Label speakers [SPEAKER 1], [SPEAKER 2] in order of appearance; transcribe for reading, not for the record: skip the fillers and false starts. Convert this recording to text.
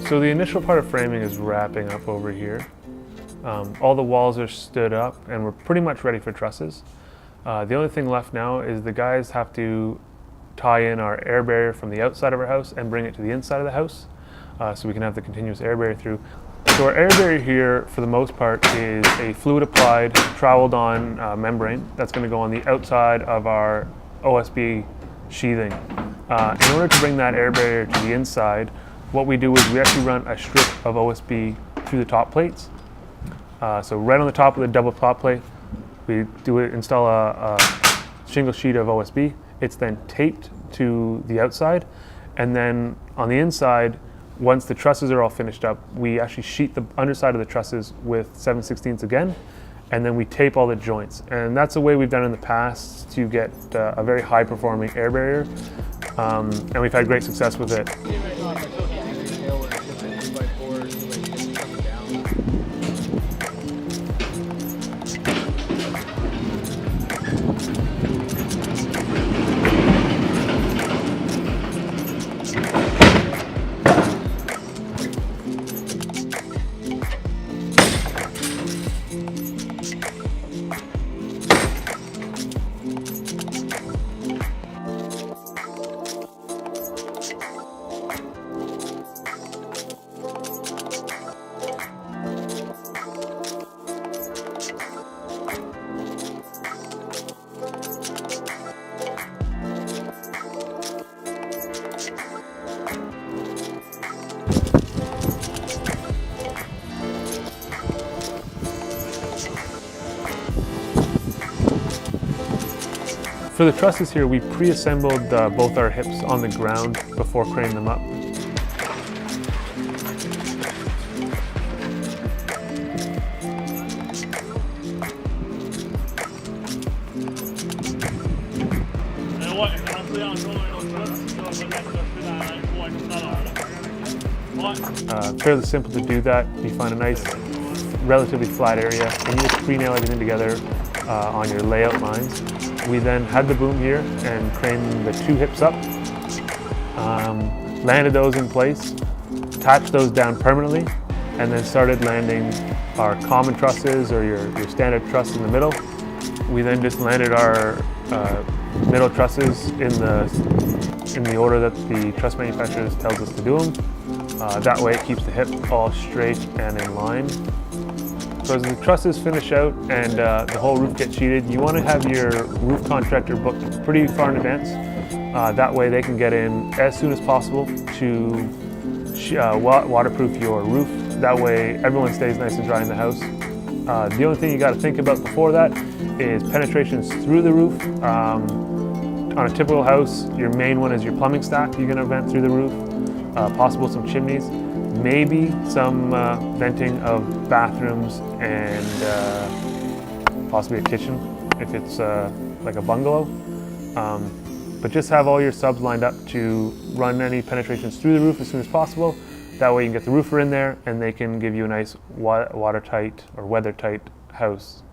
[SPEAKER 1] So the initial part of framing is wrapping up over here. All the walls are stood up and we're pretty much ready for trusses. The only thing left now is the guys have to tie in our air barrier from the outside of our house and bring it to the inside of the house so we can have the continuous air barrier through. So our air barrier here, for the most part, is a fluid applied, troweled on membrane that's going to go on the outside of our OSB sheathing. In order to bring that air barrier to the inside, what we do is we actually run a strip of OSB through the top plates. So right on the top of the double top plate, we install a shingle sheet of OSB. It's then taped to the outside, and then on the inside, once the trusses are all finished up, we actually sheet the underside of the trusses with 7/16 again, and then we tape all the joints. And that's the way we've done in the past to get a very high performing air barrier, and we've had great success with it. For the trusses here, we pre-assembled both our hips on the ground before craning them up. Fairly simple to do that. You find a nice, relatively flat area, and you just pre-nail everything together on your layout lines. We then had the boom here and craned the two hips up, landed those in place, attached those down permanently, and then started landing our common trusses or your standard truss in the middle. We then just landed our middle trusses in the order that the truss manufacturer tells us to do them. That way it keeps the hip all straight and in line. So as the trusses finish out and the whole roof gets sheeted, you want to have your roof contractor booked pretty far in advance. That way they can get in as soon as possible to waterproof your roof. That way everyone stays nice and dry in the house. The only thing you got to think about before that is penetrations through the roof. On a typical house, your main one is your plumbing stack you're going to vent through the roof, possible some chimneys. Maybe some venting of bathrooms and possibly a kitchen if it's like a bungalow. But just have all your subs lined up to run any penetrations through the roof as soon as possible. That way you can get the roofer in there and they can give you a nice watertight or weather-tight house.